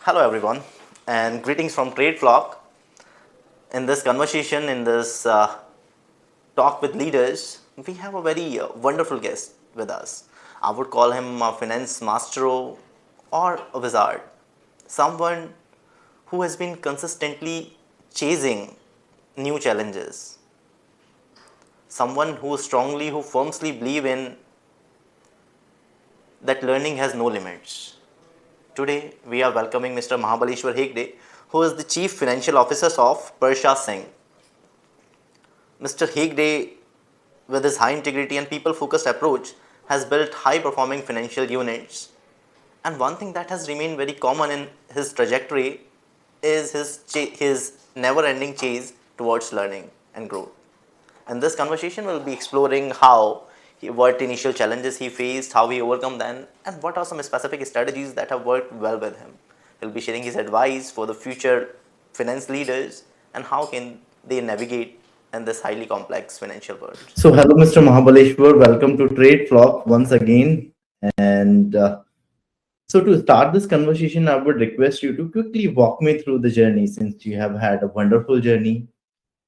Hello everyone and greetings from TradeFlock. In this conversation, in this talk with leaders, we have a very wonderful guest with us. I would call him a finance maestro or a wizard, someone who has been consistently chasing new challenges, someone who firmly believe in that learning has no limits. Today, we are welcoming Mr. Mahabaleshwar Hegde, who is the Chief Financial Officer of Purplelabs Search. Mr. Hegde, with his high integrity and people-focused approach, has built high-performing financial units. And one thing that has remained very common in his trajectory is his never-ending chase towards learning and growth. In this conversation, we'll be exploring what initial challenges he faced, how he overcome them, and what are some specific strategies that have worked well with him. He'll be sharing his advice for the future finance leaders and how can they navigate in this highly complex financial world. So, hello, Mr. Mahabaleshwar. Welcome to TradeFlock once again. And so, to start this conversation, I would request you to quickly walk me through the journey since you have had a wonderful journey.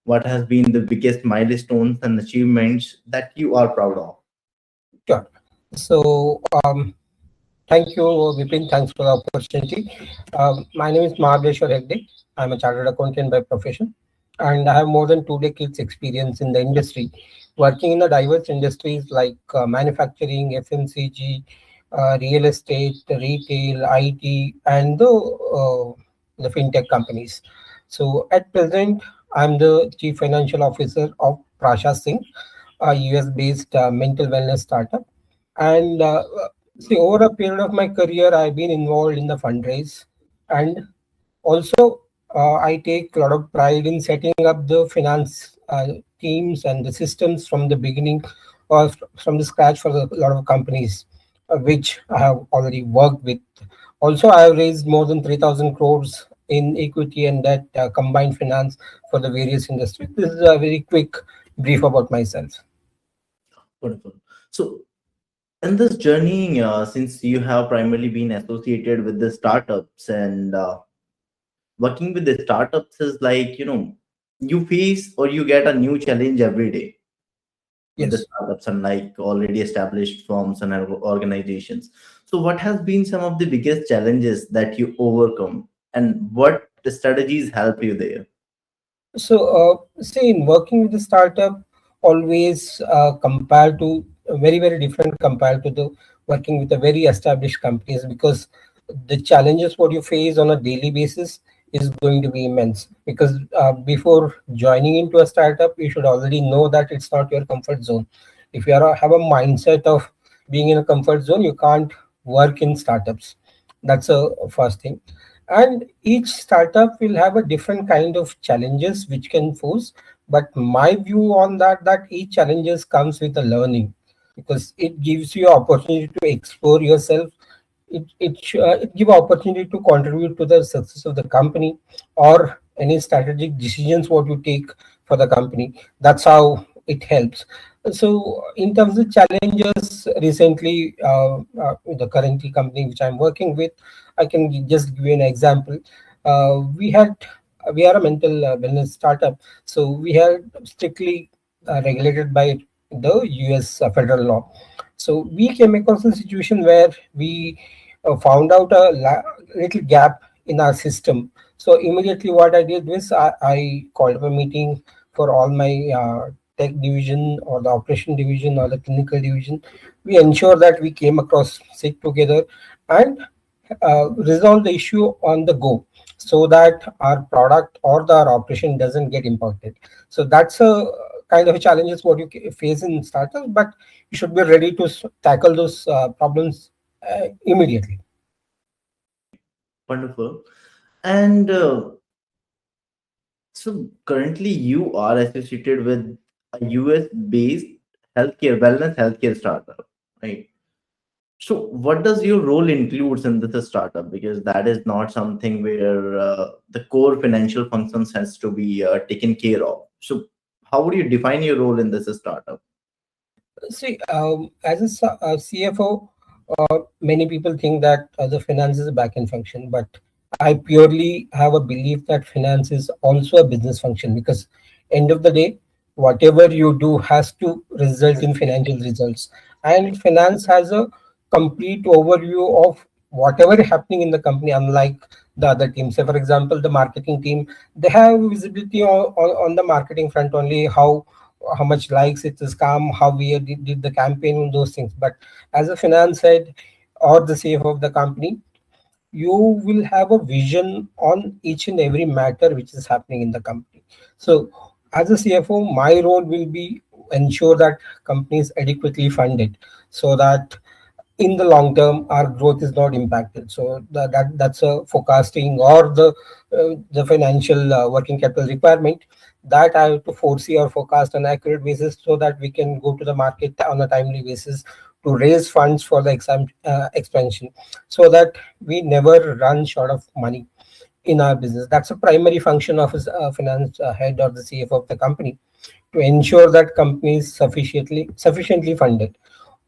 What has been the biggest milestones and achievements that you are proud of? Sure. So, thank you, Vipin. Thanks for the opportunity. My name is Mahabaleshwar Hegde. I'm a chartered accountant by profession, and I have more than 2 decades experience in the industry, working in the diverse industries like manufacturing, FMCG, real estate, retail, IT, and the fintech companies. So, at present, I'm the Chief Financial Officer of Prasha Singh, a US-based mental wellness startup. And see, over a period of my career, I've been involved in the fundraise, and also I take a lot of pride in setting up the finance teams and the systems from the beginning or from the scratch for a lot of companies, which I have already worked with. Also, I have raised more than 3,000 crores in equity and debt combined finance for the various industries. This is a very quick brief about myself. Wonderful. So, in this journey, since you have primarily been associated with the startups and working with the startups is like, you face or you get a new challenge every day with the Yes. startups and like already established firms and organizations. So, what has been some of the biggest challenges that you overcome, and what strategies help you there? So, see, in working with the startup, always compared to very different compared to the working with the very established companies, because the challenges what you face on a daily basis is going to be immense. Because before joining into a startup, you should already know that it's not your comfort zone. If you have a mindset of being in a comfort zone, you can't work in startups. That's a first thing. And each startup will have a different kind of challenges which can pose, but my view on that each challenges comes with a learning, because it gives you opportunity to explore yourself. It give opportunity to contribute to the success of the company or any strategic decisions what you take for the company. That's how it helps. So in terms of challenges recently, the current company which I'm working with, I can just give you an example. We are a mental wellness startup, so we are strictly regulated by the US federal law. So we came across a situation where we found out a little gap in our system. So immediately what I did was I called up a meeting for all my tech division or the operation division or the clinical division. We ensure that we came across, sit together, and resolve the issue on the go, so that our product or our operation doesn't get impacted. So that's a kind of challenges what you face in startups, but you should be ready to tackle those problems immediately. Wonderful. And so currently you are associated with a US based wellness healthcare startup, right? So what does your role includes in this startup? Because that is not something where the core financial functions has to be taken care of. So how would you define your role in this startup? See, as a CFO, many people think that the finance is a back-end function, but I purely have a belief that finance is also a business function, because end of the day, whatever you do has to result in financial results. And finance has a complete overview of whatever is happening in the company, unlike the other teams. Say, for example, the marketing team, they have visibility on the marketing front only, how much likes it has come, how we did the campaign, and those things. But as a finance head or the CFO of the company, you will have a vision on each and every matter which is happening in the company. So as a CFO, my role will be ensure that company is adequately funded, so that in the long term our growth is not impacted. So that's a forecasting or the financial working capital requirement that I have to foresee or forecast on accurate basis, so that we can go to the market on a timely basis to raise funds for the expansion, so that we never run short of money in our business. That's a primary function of a finance head or the CFO of the company, to ensure that company is sufficiently funded.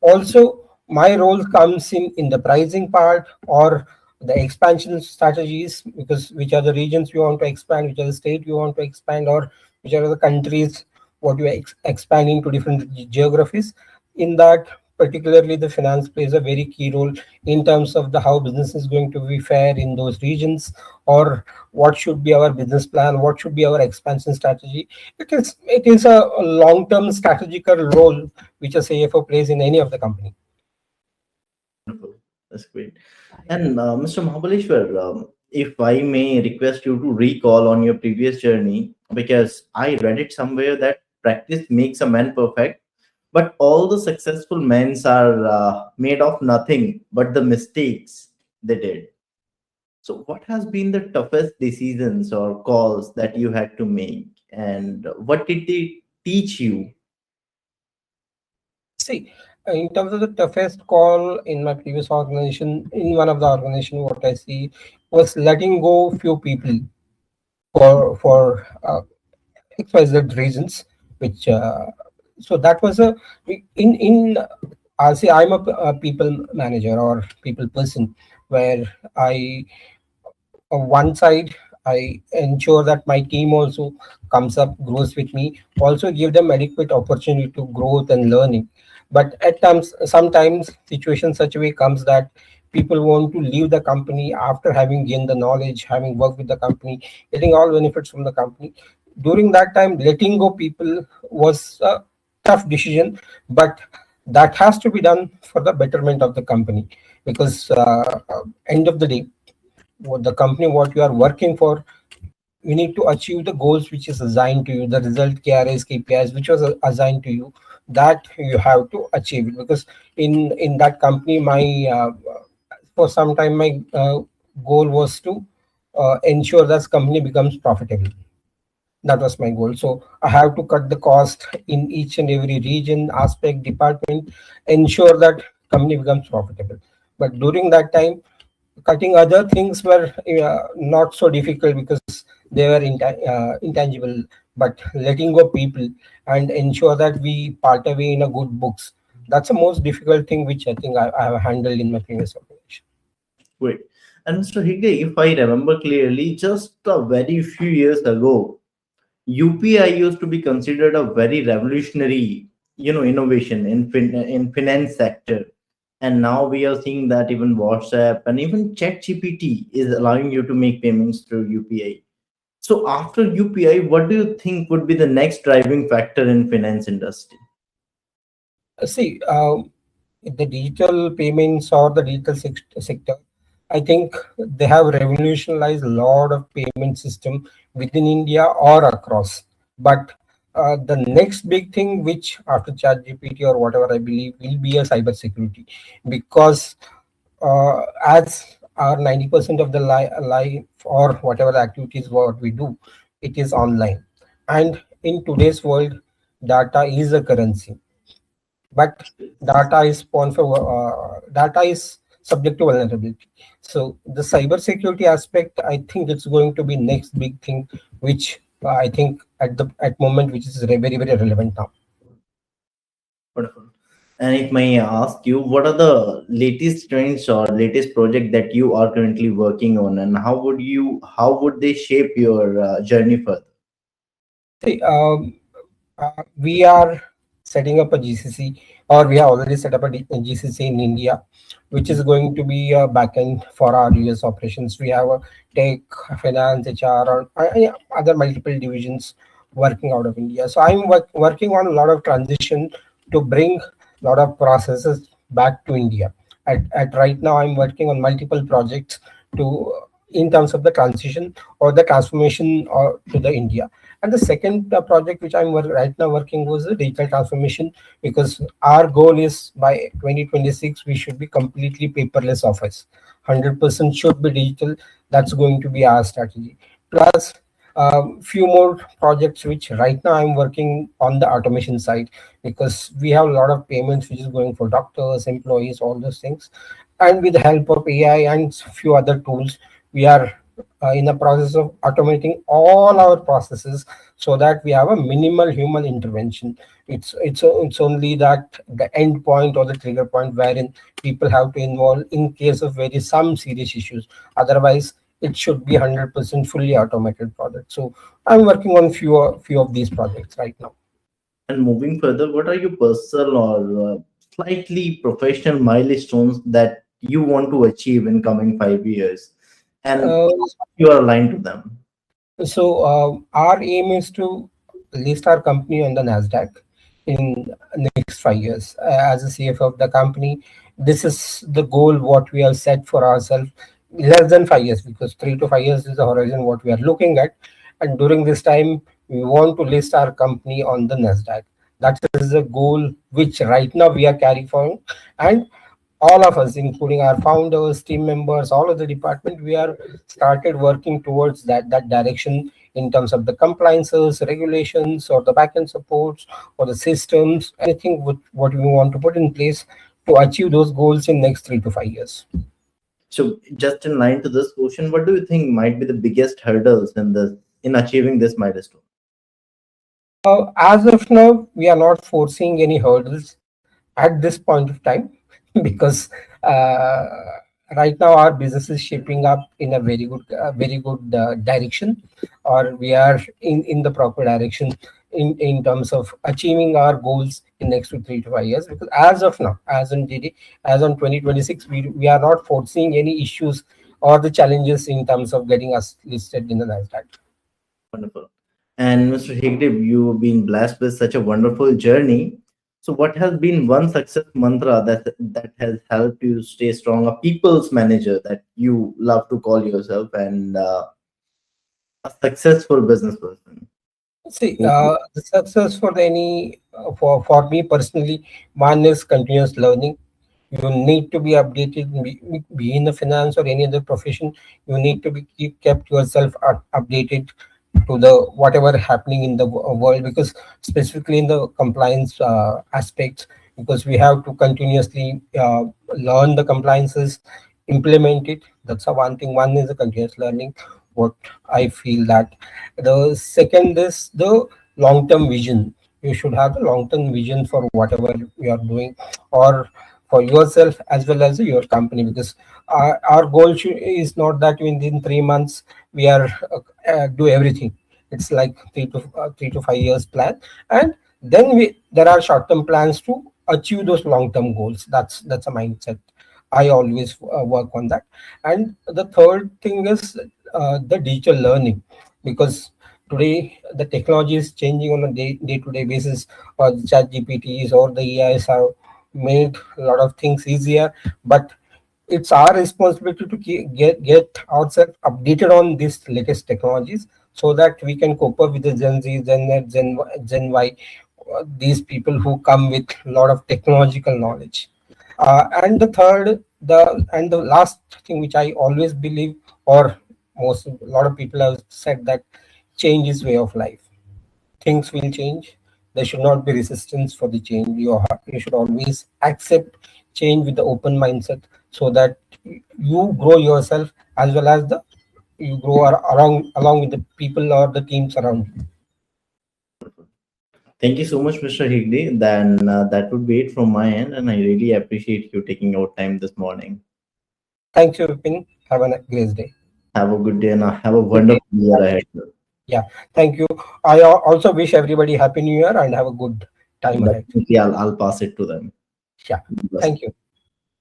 Also, my role comes in the pricing part or the expansion strategies, because which are the regions you want to expand, which are the state you want to expand, or which are the countries what you are expanding to different geographies. In that, particularly the finance plays a very key role in terms of the how business is going to be fair in those regions, or what should be our business plan, what should be our expansion strategy. It is a long term strategical role which a CFO plays in any of the company. Wonderful. That's great. And Mr. Mahabaleshwar, if I may request you to recall on your previous journey, because I read it somewhere that practice makes a man perfect, but all the successful men are made of nothing but the mistakes they did. So, what has been the toughest decisions or calls that you had to make, and what did they teach you? See, in terms of the toughest call in my previous organization, in one of the organization, what I see was letting go few people for XYZ reasons, which so that was a in I'll say I'm a people manager or people person, where I on one side I ensure that my team also comes up, grows with me, also give them adequate opportunity to growth and learning. But at times, sometimes situation such a way comes that people want to leave the company after having gained the knowledge, having worked with the company, getting all benefits from the company. During that time, letting go people was a tough decision, but that has to be done for the betterment of the company, because end of the day, what the company what you are working for, you need to achieve the goals which is assigned to you, the result KPIs which was assigned to you, that you have to achieve it. Because in that company, my for some time my goal was to ensure that company becomes profitable. That was my goal. So I have to cut the cost in each and every region, aspect, department, ensure that company becomes profitable. But during that time, cutting other things were not so difficult, because they were intangible. But letting go people and ensure that we part away in a good books, that's the most difficult thing which I think I have handled in my previous organization. Great. And Mr. Higde, if I remember clearly, just a very few years ago, UPI used to be considered a very revolutionary, innovation in finance sector. And now we are seeing that even WhatsApp and even ChatGPT is allowing you to make payments through UPI. So after UPI, what do you think would be the next driving factor in finance industry? See, the digital payments or the digital sector, I think they have revolutionized a lot of payment system within India or across. But the next big thing, which after ChatGPT or whatever, I believe will be a cyber security, because as our 90% of the life or whatever the activities what we do, it is online. And in today's world, data is a currency, but data is subject to vulnerability. So the cyber security aspect, I think it's going to be next big thing, which I think at moment which is very very relevant now. Wonderful. And if may ask you, what are the latest trends or latest project that you are currently working on, and how would they shape your journey further? See, we are setting up a GCC, or we have already set up a GCC in India, which is going to be a backend for our US operations. We have a tech, finance, HR, or other multiple divisions working out of India. So I'm working on a lot of transition to bring a lot of processes back to India. At right now, I'm working on multiple projects to in terms of the transition or the transformation or to the India. And the second project which I'm right now working was the digital transformation, because our goal is by 2026 we should be completely paperless office. 100% should be digital. That's going to be our strategy. Plus, few more projects which right now I'm working on the automation side, because we have a lot of payments which is going for doctors, employees, all those things. And with the help of AI and few other tools, we are in the process of automating all our processes so that we have a minimal human intervention. It's only that the end point or the trigger point wherein people have to involve in case of very some serious issues. Otherwise, it should be 100% fully automated product. So I'm working on few of these projects right now. And moving further, what are your personal or slightly professional milestones that you want to achieve in coming 5 years, and Uh, you are aligned to them? our aim is to list our company on the Nasdaq in next 5 years. As a CFO of the company, this is the goal what we have set for ourselves. Less than 5 years, because 3 to 5 years is the horizon what we are looking at. And during this time, we want to list our company on the Nasdaq. That is the goal which right now we are carrying forward. And all of us, including our founders, team members, all of the department, we are started working towards that direction in terms of the compliances, regulations, or the backend supports, or the systems, anything what we want to put in place to achieve those goals in next 3 to 5 years. So, just in line to this question, what do you think might be the biggest hurdles in achieving this milestone? As of now, we are not foreseeing any hurdles at this point of time because uh, right now our business is shaping up in a very good direction, or we are in the proper direction in terms of achieving our goals in next to 3 to 5 years. Because as of now, as on 2026, we are not foreseeing any issues or the challenges in terms of getting us listed in the Nasdaq. Wonderful. And Mr. Hegde, you've been blessed with such a wonderful journey. So, what has been one success mantra that has helped you stay strong, a people's manager that you love to call yourself, and a successful business person? See, the success for any for me personally, one is continuous learning. You need to be updated, be in the finance or any other profession. You need to be kept yourself updated to the whatever happening in the world, because specifically in the compliance aspects, because we have to continuously learn the compliances, implement it. That's a one thing. One is the continuous learning, what I feel that. The second is the long term vision. You should have the long term vision for whatever you are doing, or for yourself as well as your company, because our goal is not that within 3 months we are do everything. It's like 3 to 5 years plan, and then there are short term plans to achieve those long term goals. That's a mindset. I always work on that. And the third thing is the digital learning, because today the technology is changing on a day to day basis, or the chat gpts or the ais have made a lot of things easier, but it's our responsibility to get ourselves updated on these latest technologies, so that we can cope up with the Gen Z, Gen Z, Gen Y, these people who come with a lot of technological knowledge. And the last thing which I always believe, or most a lot of people have said, that change is way of life. Things will change. There should not be resistance for the change. You should always accept change with the open mindset, so that you grow yourself as well as the you grow along with the people or the teams around you. Thank you so much, Mr. Higde. Then that would be it from my end, and I really appreciate you taking out time this morning. Thank you, Vipin. Have a great day. Have a good day and have a Good day. wonderful year ahead. Yeah, thank you. I also wish everybody Happy New Year and have a good time ahead. Definitely, I'll pass it to them. Yeah, Bless. thank you.